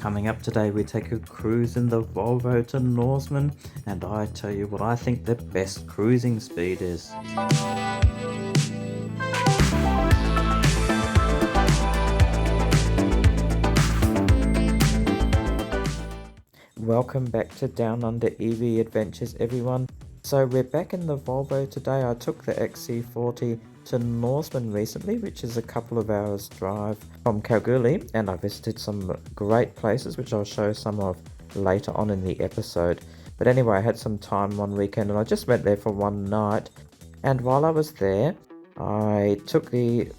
Coming up today, we take a cruise in the Volvo to Norseman, and I tell you what I think the best cruising speed is. Welcome back to Down Under EV Adventures, everyone. So we're back in the Volvo today. I took the XC40 to Norseman recently, which is a couple of hours drive from Kalgoorlie, and I visited some great places which I'll show some of later on in the episode. But anyway, I had some time one weekend and I just went there for one night, and while I was there I took the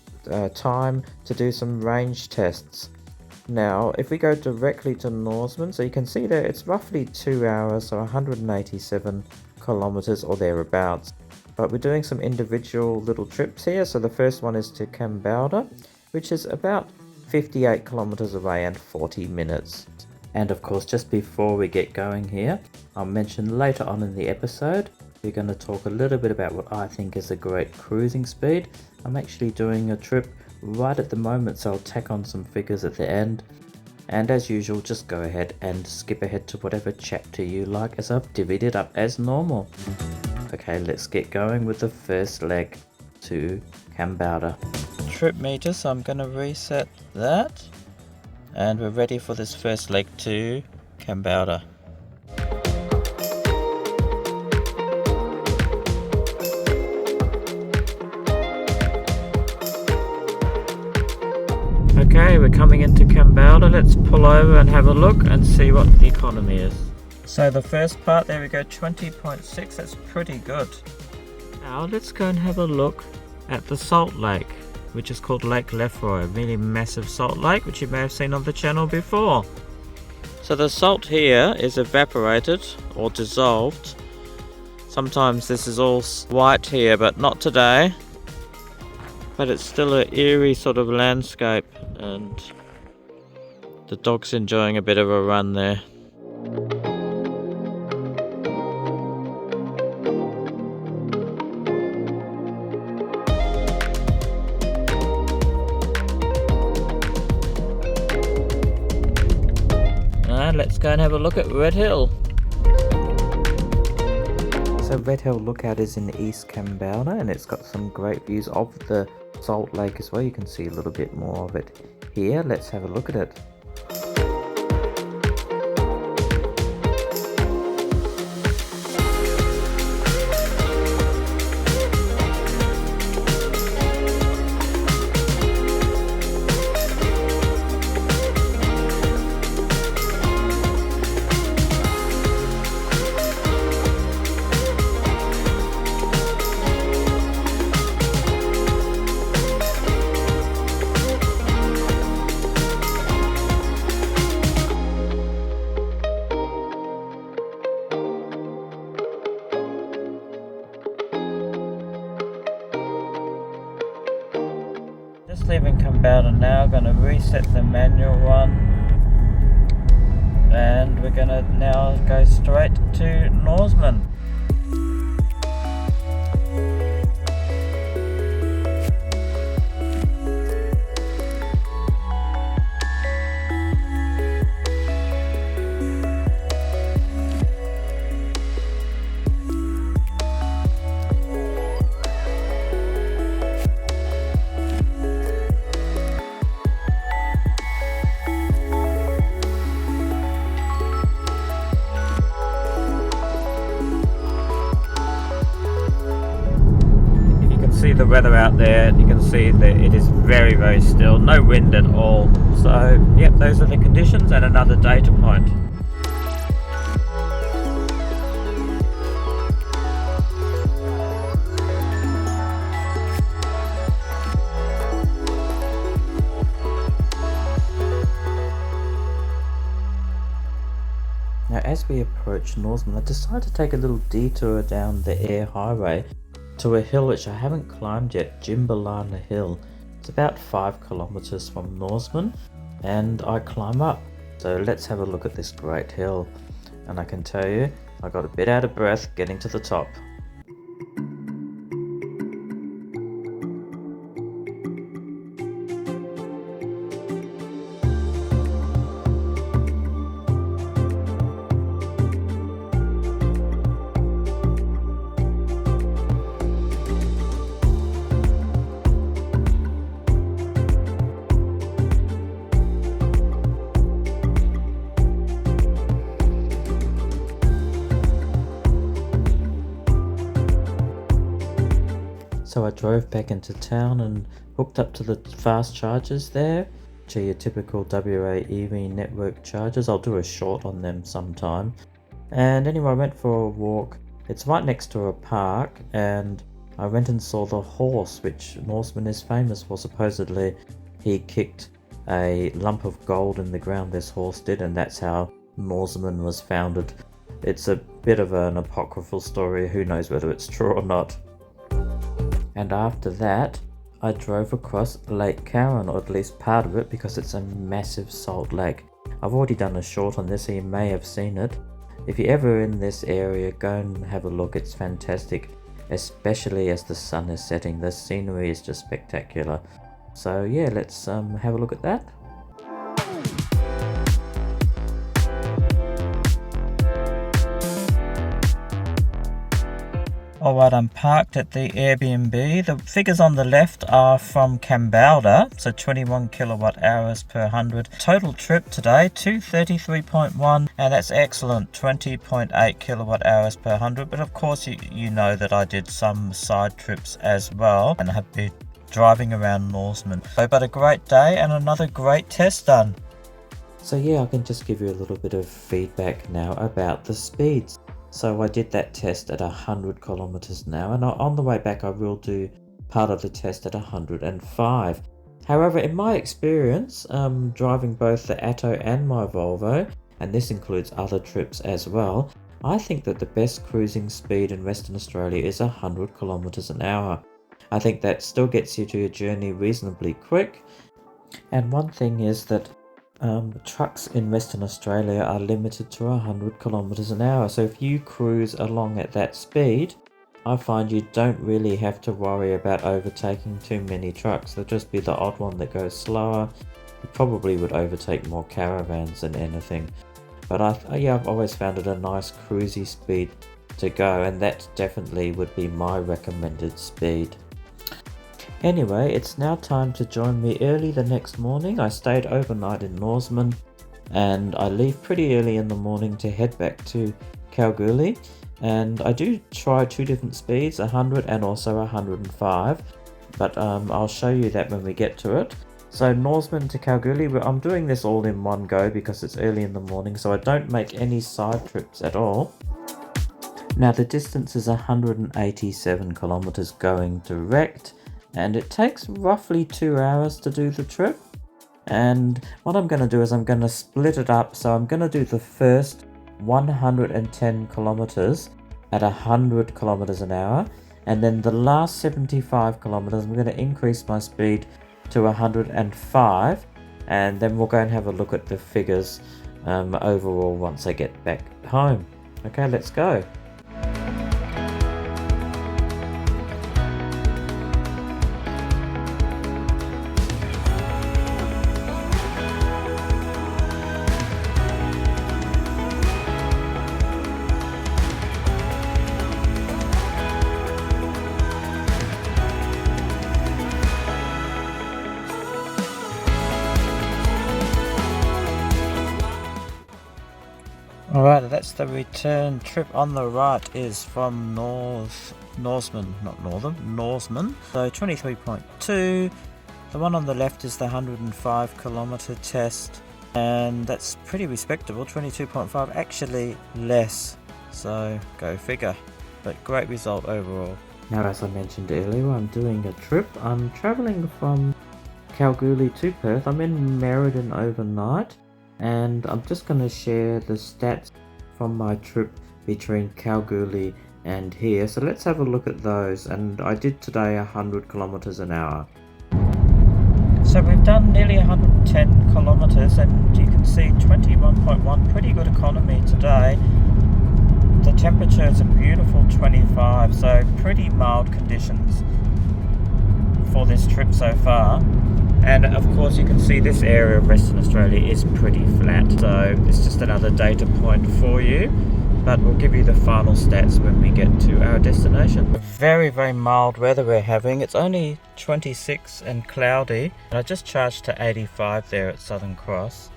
time to do some range tests. Now, if we go directly to Norseman, so you can see there it's roughly 2 hours, so 187 kilometers or thereabouts. But we're doing some individual little trips here. So the first one is to Kambalda, which is about 58 kilometers away and 40 minutes. And of course, just before we get going here, I'll mention later on in the episode, we're going to talk a little bit about what I think is a great cruising speed. I'm actually doing a trip right at the moment, so I'll tack on some figures at the end. And as usual, just go ahead and skip ahead to whatever chapter you like, as I've divvied it up as normal. Okay, let's get going with the first leg to Kambalda. Trip meter, so I'm going to reset that. And we're ready for this first leg to Kambalda. Okay, we're coming into Kambalda. Let's pull over and have a look and see what the economy is. So the first part, there we go, 20.6, that's pretty good. Now let's go and have a look at the salt lake, which is called Lake Lefroy, a really massive salt lake, which you may have seen on the channel before. So the salt here is evaporated or dissolved. Sometimes this is all white here, but not today. But it's still an eerie sort of landscape, and the dog's enjoying a bit of a run there. Let's go and have a look at Red Hill. So Red Hill Lookout is in East Kambalda, and it's got some great views of the Salt Lake as well. You can see a little bit more of it here. Let's have a look at it. Leaving Kambalda now, going to reset the manual one, and we're going to now go straight to Norseman. See the weather out there, you can see that it is very still, no wind at all. So yep, those are the conditions and another data point. Now as we approach Norseman, I decided to take a little detour down the air highway to a hill which I haven't climbed yet, Jimbalana Hill. It's about 5 kilometers from Norseman, and I climb up. So let's have a look at this great hill. And I can tell you, I got a bit out of breath getting to the top. So I drove back into town and hooked up to the fast chargers there, which are your typical WA EV network chargers. I'll do a short on them sometime. And anyway, I went for a walk. It's right next to a park, and I went and saw the horse, which Norseman is famous for. Supposedly he kicked a lump of gold in the ground, this horse did, and that's how Norseman was founded. It's a bit of an apocryphal story, who knows whether it's true or not. And after that, I drove across Lake Cowan, or at least part of it, because it's a massive salt lake. I've already done a short on this, so you may have seen it. If you're ever in this area, go and have a look. It's fantastic, especially as the sun is setting. The scenery is just spectacular. So yeah, let's have a look at that. Alright, I'm parked at the Airbnb. The figures on the left are from Kambalda, so 21 kilowatt hours per 100. Total trip today, 233.1, and that's excellent, 20.8 kilowatt hours per 100. But of course, you know that I did some side trips as well, and I have been driving around Norseman. But a great day and another great test done. So yeah, I can just give you a little bit of feedback now about the speeds. So I did that test at 100 kilometers an hour, and on the way back I will do part of the test at 105. However, in my experience, driving both the Atto and my Volvo, and this includes other trips as well, I think that the best cruising speed in Western Australia is 100 kilometers an hour. I think that still gets you to your journey reasonably quick. And one thing is that trucks in Western Australia are limited to 100 kilometers an hour, so if you cruise along at that speed, I find you don't really have to worry about overtaking too many trucks. There'll just be the odd one that goes slower. You probably would overtake more caravans than anything, but I've always found it a nice cruisy speed to go, and that definitely would be my recommended speed. Anyway, it's now time to join me early the next morning. I stayed overnight in Norseman, and I leave pretty early in the morning to head back to Kalgoorlie. And I do try two different speeds, 100 and also 105, but I'll show you that when we get to it. So Norseman to Kalgoorlie, I'm doing this all in one go because it's early in the morning, so I don't make any side trips at all. Now the distance is 187 kilometers going direct, and it takes roughly 2 hours to do the trip. And what I'm going to do is I'm going to split it up. So I'm going to do the first 110 kilometers at 100 kilometers an hour, and then the last 75 kilometers I'm going to increase my speed to 105, and then we'll go and have a look at the figures overall once I get back home. Okay, let's go. Alright, that's the return trip. On the right is from Norseman. So 23.2. The one on the left is the 105 kilometer test, and that's pretty respectable, 22.5, actually less, so go figure, but great result overall. Now, as I mentioned earlier, I'm doing a trip. I'm travelling from Kalgoorlie to Perth. I'm in Merredin overnight, and I'm just going to share the stats from my trip between Kalgoorlie and here. So let's have a look at those, and I did today 100 kilometers an hour. So we've done nearly 110 kilometers, and you can see 21.1, pretty good economy today. The temperature is a beautiful 25, so pretty mild conditions for this trip so far. And of course you can see this area of Western Australia is pretty flat, so it's just another data point for you, but we'll give you the final stats when we get to our destination. Very, very mild weather we're having. It's only 26 and cloudy, and I just charged to 85 there at Southern Cross.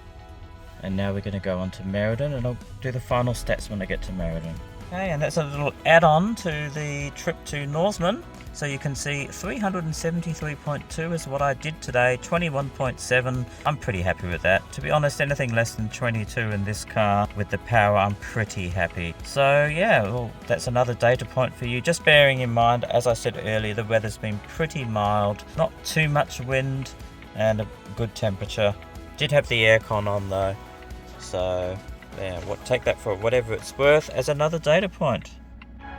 And now we're going to go on to Merredin, and I'll do the final stats when I get to Merredin. Okay, and that's a little add-on to the trip to Norseman. So you can see 373.2 is what I did today, 21.7. I'm pretty happy with that. To be honest, anything less than 22 in this car with the power, I'm pretty happy. So yeah, well, that's another data point for you. Just bearing in mind, as I said earlier, the weather's been pretty mild, not too much wind and a good temperature. Did have the aircon on though. So yeah, take that for whatever it's worth as another data point.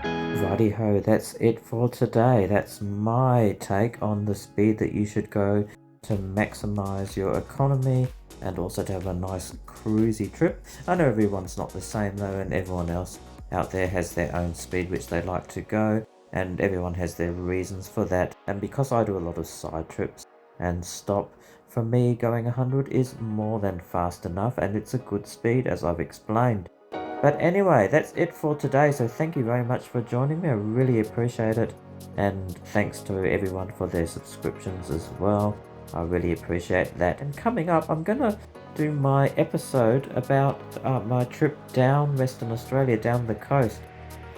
Righty ho, that's it for today. That's my take on the speed that you should go to maximize your economy and also to have a nice cruisy trip. I know everyone's not the same though, and everyone else out there has their own speed which they like to go, and everyone has their reasons for that. And because I do a lot of side trips and stop, for me going 100 is more than fast enough, and it's a good speed as I've explained. But anyway, that's it for today, so thank you very much for joining me. I really appreciate it, and thanks to everyone for their subscriptions as well. I really appreciate that. And coming up, I'm gonna do my episode about my trip down Western Australia, down the coast,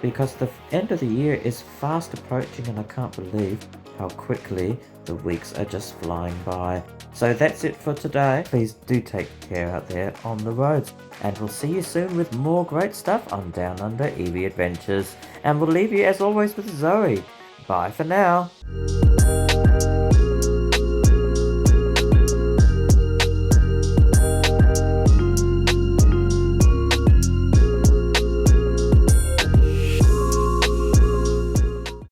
because the end of the year is fast approaching and I can't believe how quickly the weeks are just flying by. So that's it for today. Please do take care out there on the roads, and we'll see you soon with more great stuff on Down Under EV Adventures. And we'll leave you as always with Zoe. Bye for now.